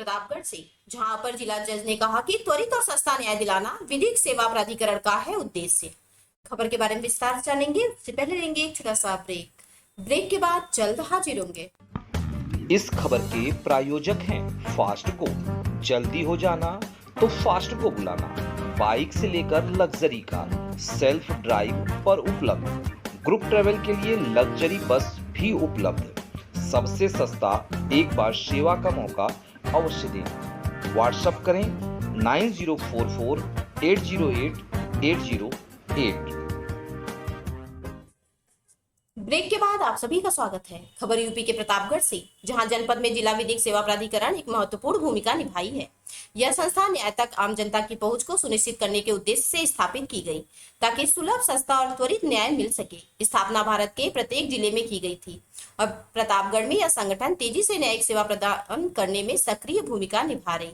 प्रतापगढ़ से, जहां अपर जिला जज ने कहा कि त्वरित और सस्ता न्याय दिलाना विधिक सेवा प्राधिकरण का है उद्देश्य। खबर के बारे में विस्तार से जानेंगे, उससे पहले लेंगे एक छोटा सा ब्रेक के बाद जल्द हाजिर होंगे। इस खबर के प्रायोजक हैं फास्ट को। जल्दी हो जाना तो फास्ट को बुलाना। बाइक से लेकर लग्जरी कार, सेल्फ ड्राइव पर उपलब्ध। ग्रुप ट्रेवल के लिए लग्जरी बस भी उपलब्ध। सबसे सस्ता एक बार सेवा का मौका अवश्य दें। व्हाट्सएप करें 9044 808 808। ब्रेक के बाद आप सभी का स्वागत है। खबर यूपी के प्रतापगढ़ से, जहां जनपद में जिला विधिक सेवा प्राधिकरण एक महत्वपूर्ण भूमिका निभाई है। यह संस्था न्याय तक आम जनता की पहुंच को सुनिश्चित करने के उद्देश्य से स्थापित की गई, ताकि सुलभ, सस्ता और त्वरित न्याय मिल सके। स्थापना भारत के प्रत्येक जिले में की गई थी और प्रतापगढ़ में यह संगठन तेजी से न्यायिक सेवा प्रदान करने में सक्रिय भूमिका निभा रही,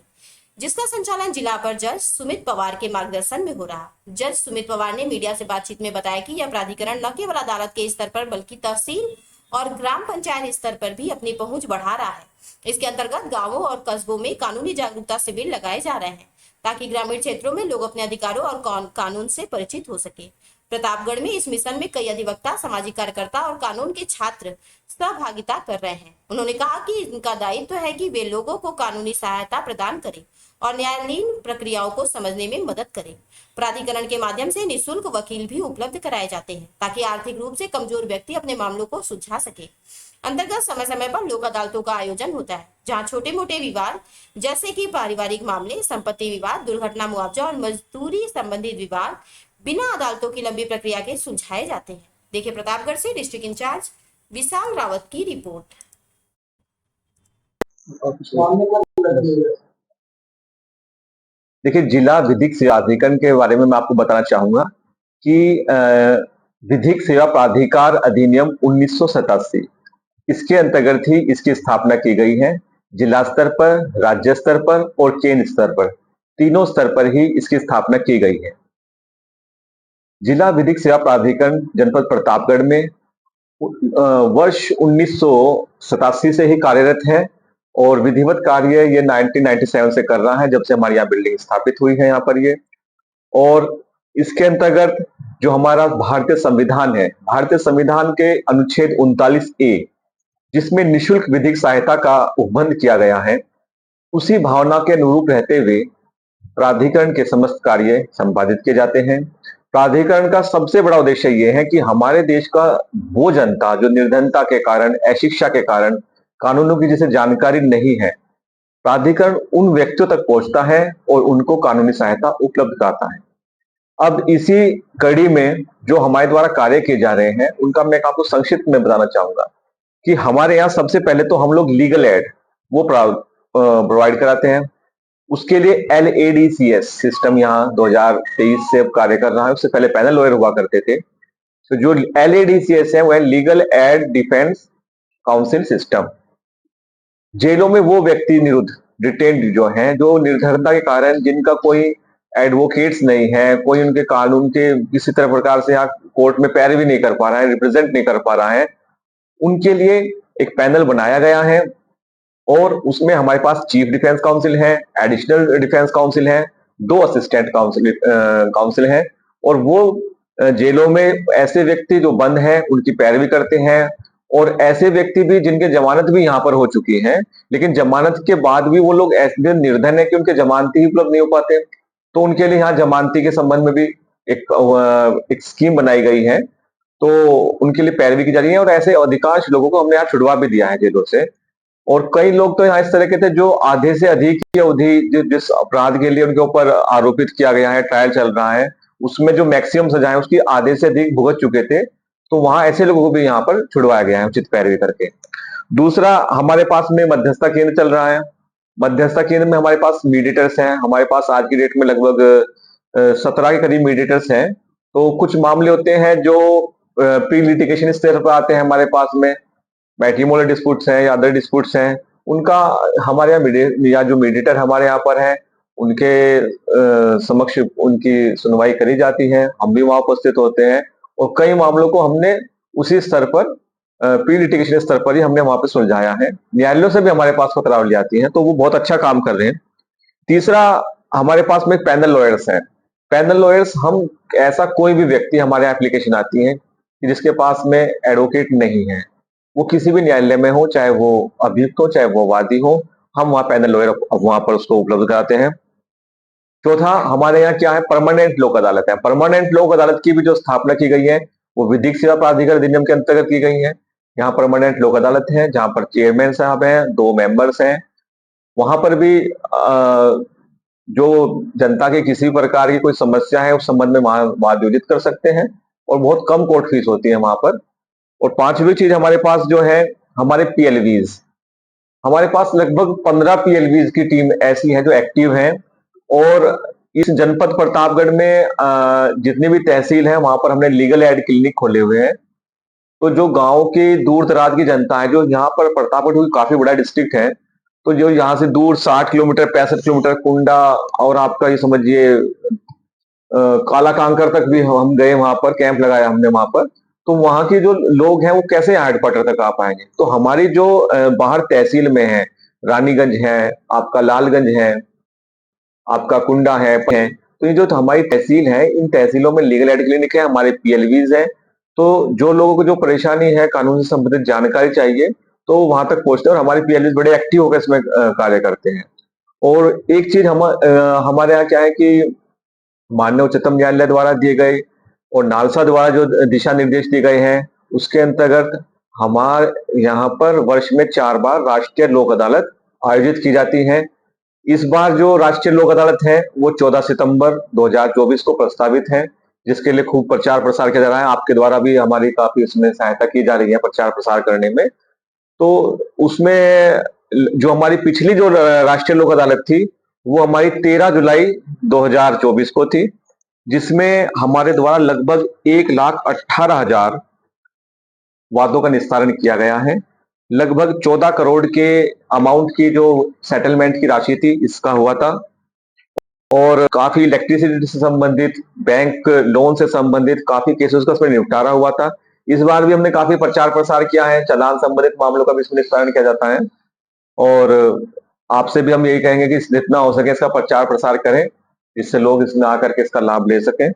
जिसका संचालन जिला अपर जज सुमित पवार के मार्गदर्शन में हो रहा। जज सुमित पवार ने मीडिया से बातचीत में बताया कि यह प्राधिकरण न केवल अदालत के स्तर पर बल्कि तहसील और ग्राम पंचायत स्तर पर भी अपनी पहुंच बढ़ा रहा है। इसके अंतर्गत गांवों और कस्बों में कानूनी जागरूकता शिविर लगाए जा रहे हैं, ताकि ग्रामीण क्षेत्रों में लोग अपने अधिकारों और कानून से परिचित हो सके। प्रतापगढ़ में इस मिशन में कई अधिवक्ता, सामाजिक कार्यकर्ता और कानून के छात्र सहभागिता कर रहे हैं। उन्होंने कहा कि इनका दायित्व है कि वे लोगों को कानूनी सहायता प्रदान करें और न्यायालयीन प्रक्रियाओं को समझने में मदद करें। प्राधिकरण के माध्यम से निःशुल्क वकील भी उपलब्ध कराए जाते हैं, ताकि आर्थिक रूप से कमजोर व्यक्ति अपने मामलों को सुलझा सके। अंतर्गत समय समय पर लोक अदालतों का आयोजन होता है, जहां छोटे मोटे विवाद जैसे कि पारिवारिक मामले, संपत्ति विवाद, दुर्घटना मुआवजा और मजदूरी संबंधित विवाद बिना अदालतों की लंबी प्रक्रिया के सुलझाए जाते हैं। देखिए प्रतापगढ़ से डिस्ट्रिक्ट इंचार्ज विशाल रावत की रिपोर्ट। देखिए, जिला विधिक सेवा प्राधिकरण के बारे में मैं आपको बताना चाहूंगा कि विधिक सेवा प्राधिकार अधिनियम 1987 इसके अंतर्गत ही इसकी स्थापना की गई है। जिला स्तर पर, राज्य स्तर पर और केंद्र स्तर पर, तीनों स्तर पर ही इसकी स्थापना की गई है। जिला विधिक सेवा प्राधिकरण जनपद प्रतापगढ़ में वर्ष 1987 से ही कार्यरत है और विधिवत कार्य ये 1997 से कर रहा है, जब से हमारी यहाँ बिल्डिंग स्थापित हुई है यहाँ पर ये। और इसके अंतर्गत जो हमारा भारतीय संविधान है, भारतीय संविधान के अनुच्छेद 39A, जिसमें निःशुल्क विधिक सहायता का उपबंध किया गया है, उसी भावना के अनुरूप रहते हुए प्राधिकरण के समस्त कार्य संपादित किए जाते हैं। प्राधिकरण का सबसे बड़ा उद्देश्य यह है कि हमारे देश का वो जनता जो निर्धनता के कारण, अशिक्षा के कारण कानूनों की जिसे जानकारी नहीं है, प्राधिकरण उन व्यक्तियों तक पहुंचता है और उनको कानूनी सहायता उपलब्ध कराता है। अब इसी कड़ी में जो हमारे द्वारा कार्य किए जा रहे हैं, उनका मैं आपको संक्षिप्त में बताना चाहूंगा कि हमारे यहाँ सबसे पहले तो हम लोग लीगल एड वो प्रोवाइड कराते हैं। उसके लिए LADCS सिस्टम यहाँ 2023 से अब कार्य कर रहा है। उससे पहले पैनल लॉयर हुआ करते थे। तो जो LADCS है वह legal aid defence council system. जेलों में वो व्यक्ति निरुद्ध, डिटेन्ड जो हैं, जो निर्धनता के कारण जिनका कोई एडवोकेट्स नहीं है, कोई उनके कानून के किसी तरह प्रकार से यहाँ कोर्ट में पैरवी नहीं कर पा रहा है, रिप्रेजेंट नहीं कर पा रहा है, उनके लिए एक पैनल बनाया गया है। और उसमें हमारे पास चीफ डिफेंस काउंसिल है, एडिशनल डिफेंस काउंसिल है, 2 असिस्टेंट काउंसिल है। और वो जेलों में ऐसे व्यक्ति जो बंद हैं उनकी पैरवी करते हैं, और ऐसे व्यक्ति भी जिनके जमानत भी यहाँ पर हो चुकी है, लेकिन जमानत के बाद भी वो लोग ऐसे निर्धन है कि उनके जमानती ही उपलब्ध नहीं हो पाते, तो उनके लिए यहाँ जमानती के संबंध में भी एक स्कीम बनाई गई है। तो उनके लिए पैरवी की जा रही है और ऐसे अधिकांश लोगों को हमने यहाँ छुड़वा भी दिया है जेलों से। और कई लोग तो यहाँ इस तरह के थे जो आधे से अधिक की अवधि जिस अपराध के लिए उनके ऊपर आरोपित किया गया है, ट्रायल चल रहा है, उसमें जो मैक्सिमम सजा है उसकी आधे से अधिक भुगत चुके थे, तो वहां ऐसे लोगों को भी यहाँ पर छुड़वाया गया है उचित पैरवी करके। दूसरा, हमारे पास में मध्यस्थता केंद्र चल रहा है। मध्यस्थता केंद्र में हमारे पास मीडिएटर्स हैं। हमारे पास आज की डेट में लगभग 17 के करीब मीडिएटर्स हैं। तो कुछ मामले होते हैं जो प्री लिटिगेशन स्तर पर आते हैं हमारे पास में, मैट्रिमोनियल डिस्प्यूट्स हैं या अदर डिस्प्यूट्स हैं, उनका हमारे यहाँ जो मीडिएटर हमारे यहाँ पर है उनके समक्ष उनकी सुनवाई करी जाती है। हम भी वहां उपस्थित होते हैं और कई मामलों को हमने उसी स्तर पर प्री लिटिगेशन स्तर पर ही हमने वहां पे सुलझाया है। न्यायालयों से भी हमारे पास पत्रावली आती है, तो वो बहुत अच्छा काम कर रहे हैं। तीसरा, हमारे पास में पैनल लॉयर्स हैं। पैनल लॉयर्स, हम ऐसा कोई भी व्यक्ति हमारे एप्लीकेशन आती है कि जिसके पास में एडवोकेट नहीं है, वो किसी भी न्यायालय में हो, चाहे वो अभियुक्त हो चाहे वो वादी हो, हम वहाँ पैनल लॉयर वहां पर उसको उपलब्ध कराते हैं। चौथा, हमारे यहाँ क्या है, परमानेंट लोक अदालत है। परमानेंट लोक अदालत की भी जो स्थापना की गई है वो विधिक सेवा प्राधिकरण अधिनियम के अंतर्गत की गई है। यहाँ परमानेंट लोक अदालत है जहां पर चेयरमैन साहब हैं, 2 मेंबर्स हैं। वहां पर भी जो जनता के किसी प्रकार की कोई समस्या है उस संबंध में वाद विवादित कर सकते हैं और बहुत कम कोर्ट फीस होती है वहां पर। और पांचवी चीज हमारे पास जो है, हमारे पीएलवीज, हमारे पास लगभग 15 पीएलवीज की टीम ऐसी है जो एक्टिव है। और इस जनपद प्रतापगढ़ में जितनी भी तहसील है वहां पर हमने लीगल एड क्लिनिक खोले हुए हैं। तो जो गांव की दूर दराज की जनता है, जो यहाँ पर प्रतापगढ़ क्योंकि काफी बड़ा डिस्ट्रिक्ट है, तो जो यहाँ से दूर 60 किलोमीटर 65 किलोमीटर कुंडा और आपका ये समझिए काला कांकर तक भी हम गए, वहां पर कैंप लगाया हमने वहां पर। तो वहां के जो लोग हैं वो कैसे हेडक्वार्टर तक आ पाएंगे। तो हमारी जो बाहर तहसील में है, रानीगंज है, आपका लालगंज है, आपका कुंडा है। तो ये जो हमारी तहसील है, इन तहसीलों में लीगल एड क्लिनिक है, हमारे पीएलवीज है। तो जो लोगों को जो परेशानी है, कानून से संबंधित जानकारी चाहिए, तो वहां तक पहुंचते हैं और हमारे पीएलवीज बड़े एक्टिव होकर इसमें कार्य करते हैं। और एक चीज हमारे यहाँ क्या है कि माननीय उच्चतम न्यायालय द्वारा दिए गए और नालसा द्वारा जो दिशा निर्देश दिए गए हैं, उसके अंतर्गत हमारे यहाँ पर वर्ष में 4 बार राष्ट्रीय लोक अदालत आयोजित की जाती है। इस बार जो राष्ट्रीय लोक अदालत है वो 14 सितंबर 2024 को प्रस्तावित है, जिसके लिए खूब प्रचार प्रसार किया जा रहा है। आपके द्वारा भी हमारी काफी इसमें सहायता की जा रही है प्रचार प्रसार करने में। तो उसमें जो हमारी पिछली जो राष्ट्रीय लोक अदालत थी वो हमारी 13 जुलाई 2024 को थी, जिसमें हमारे द्वारा लगभग 1,18,000 वादों का निस्तारण किया गया है। लगभग 14 करोड़ के अमाउंट की जो सेटलमेंट की राशि थी इसका हुआ था। और काफी इलेक्ट्रिसिटी से संबंधित, बैंक लोन से संबंधित काफी केसेस का उसमें निपटारा हुआ था। इस बार भी हमने काफी प्रचार प्रसार किया है, चालान संबंधित मामलों का भी इसमें निस्तारण किया जाता है। और आपसे भी हम यही कहेंगे कि जितना हो सके इसका प्रचार प्रसार करें, इससे लोग इसमें आकर के इसका लाभ ले सकें।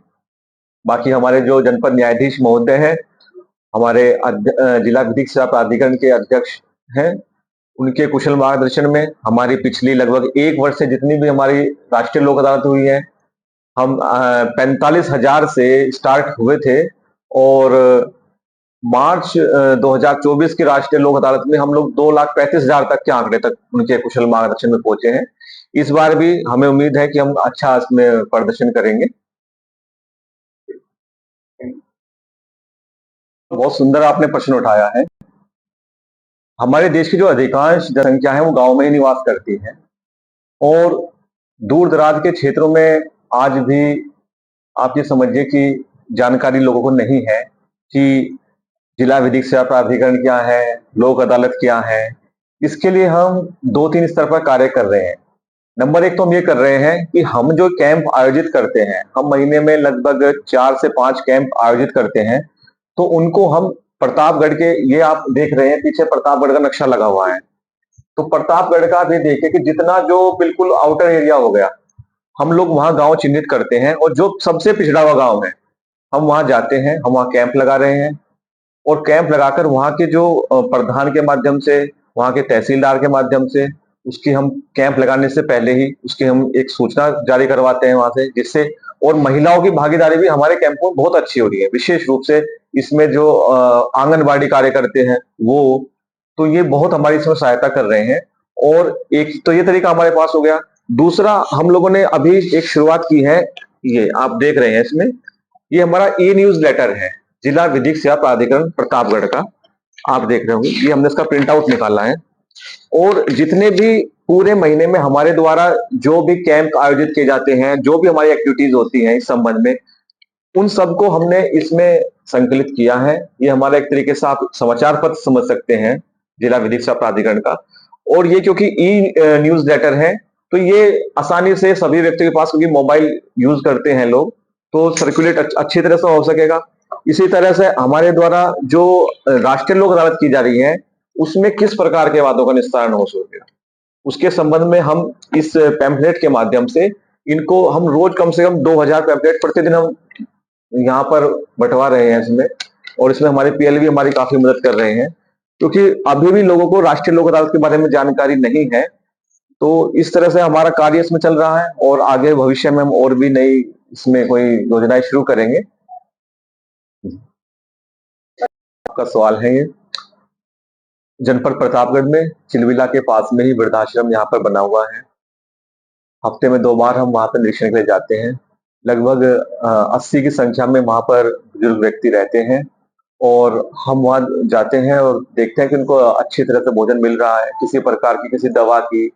बाकी हमारे जो जनपद न्यायाधीश महोदय हैं, हमारे जिला विधिक सेवा प्राधिकरण के अध्यक्ष हैं, उनके कुशल मार्गदर्शन में हमारी पिछली लगभग 1 वर्ष से जितनी भी हमारी राष्ट्रीय लोक अदालत हुई है, हम 45,000 से स्टार्ट हुए थे और मार्च 2024 की राष्ट्रीय लोक अदालत में हम लोग 2,35,000 तक के आंकड़े तक उनके कुशल मार्गदर्शन में पहुंचे हैं। इस बार भी हमें उम्मीद है कि हम अच्छा इसमें प्रदर्शन करेंगे। बहुत सुंदर आपने प्रश्न उठाया है। हमारे देश की जो अधिकांश जनसंख्या है वो गांव में ही निवास करती है और दूर दराज के क्षेत्रों में आज भी आप ये समझिए कि जानकारी लोगों को नहीं है कि जिला विधिक सेवा प्राधिकरण क्या है, लोक अदालत क्या है। इसके लिए हम 2-3 स्तर पर कार्य कर रहे हैं। नंबर 1 तो हम ये कर रहे हैं कि हम जो कैंप आयोजित करते हैं, हम महीने में लगभग 4 से 5 कैंप आयोजित करते हैं, तो उनको हम प्रतापगढ़ के, ये आप देख रहे हैं पीछे प्रतापगढ़ का नक्शा लगा हुआ है, तो प्रतापगढ़ का आप ये देखिए कि जितना जो बिल्कुल आउटर एरिया हो गया, हम लोग वहां गांव चिन्हित करते हैं और जो सबसे पिछड़ा हुआ गांव है हम वहां जाते हैं, हम वहां कैंप लगा रहे हैं। और कैंप लगाकर वहां के जो प्रधान के माध्यम से, वहां के तहसीलदार के माध्यम से, उसकी हम कैंप लगाने से पहले ही उसकी हम एक सूचना जारी करवाते हैं वहां से, जिससे और महिलाओं की भागीदारी भी हमारे कैंपों में बहुत अच्छी हो रही है। विशेष रूप से इसमें जो आंगनबाड़ी कार्य करते हैं वो, तो ये बहुत हमारी इसमें सहायता कर रहे हैं। और एक तो ये तरीका हमारे पास हो गया। दूसरा, हम लोगों ने अभी एक शुरुआत की है, ये आप देख रहे हैं इसमें, ये हमारा ई न्यूज लेटर है जिला विधिक सेवा प्राधिकरण प्रतापगढ़ का, आप देख रहे होंगे, ये हमने इसका प्रिंट आउट निकाला है। और जितने भी पूरे महीने में हमारे द्वारा जो भी कैंप आयोजित किए जाते हैं, जो भी हमारी एक्टिविटीज होती हैं इस संबंध में, उन सबको हमने इसमें संकलित किया है। ये हमारा एक तरीके से आप समाचार पत्र समझ सकते हैं जिला विधिक सेवा प्राधिकरण का। और ये क्योंकि ई न्यूज लेटर है तो ये आसानी से सभी व्यक्तियों के पास, क्योंकि मोबाइल यूज करते हैं लोग, तो सर्कुलेट अच्छी तरह से हो सकेगा। इसी तरह से हमारे द्वारा जो राष्ट्रीय लोक अदालत की जा रही है, उसमें किस प्रकार के वादों का निस्तारण हो सकेगा, उसके संबंध में हम इस पैम्फलेट के माध्यम से इनको हम रोज कम से कम 2000 पैम्फलेट प्रतिदिन हम यहाँ पर बंटवा रहे हैं इसमें, और इसमें हमारे पीएलबी हमारी काफी मदद कर रहे हैं, क्योंकि अभी भी लोगों को राष्ट्रीय लोक अदालत के बारे में जानकारी नहीं है। तो इस तरह से हमारा कार्य इसमें चल रहा है, और आगे भविष्य में हम और भी नई इसमें कोई योजनाएं शुरू करेंगे। आपका सवाल है ये, जनपद प्रतापगढ़ में चिलविला के पास में ही वृद्धाश्रम यहाँ पर बना हुआ है। हफ्ते में 2 बार हम वहाँ पर निरीक्षण के लिए जाते हैं। लगभग 80 की संख्या में वहाँ पर बुजुर्ग व्यक्ति रहते हैं, और हम वहाँ जाते हैं और देखते हैं कि उनको अच्छी तरह से भोजन मिल रहा है, किसी प्रकार की किसी दवा की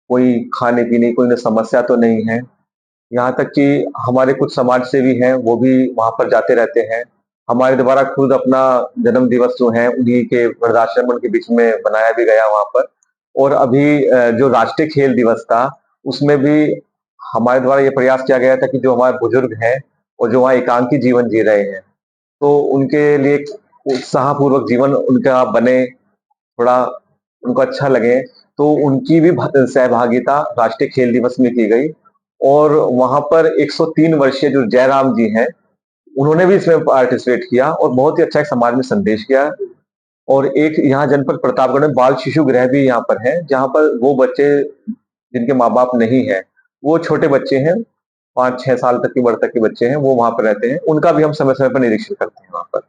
कोई खाने पीने की कोई समस्या तो नहीं है। यहाँ तक कि हमारे कुछ समाज सेवी हैं, वो भी वहाँ पर जाते रहते हैं। हमारे द्वारा खुद अपना जन्म दिवस जो है उन्हीं के वृद्धाश्रम उनके बीच में बनाया भी गया वहाँ पर। और अभी जो राष्ट्रीय खेल दिवस था, उसमें भी हमारे द्वारा ये प्रयास किया गया था कि जो हमारे बुजुर्ग हैं और जो वहाँ एकांकी जीवन जी रहे हैं, तो उनके लिए एक उत्साहपूर्वक जीवन उनका बने, थोड़ा उनको अच्छा लगे, तो उनकी भी सहभागिता राष्ट्रीय खेल दिवस में की गई। और वहाँ पर 103 वर्षीय जो जयराम जी हैं, उन्होंने भी इसमें पार्टिसिपेट किया और बहुत ही अच्छा एक समाज में संदेश किया। और एक यहाँ जनपद प्रतापगढ़ में बाल शिशु गृह भी यहाँ पर है, जहाँ पर वो बच्चे जिनके माँ-बाप नहीं हैं, वो छोटे बच्चे हैं, 5-6 साल तक की उम्र तक के बच्चे हैं, वो वहाँ पर रहते हैं। उनका भी हम समय-समय पर निरीक्षण करते हैं वहाँ पर।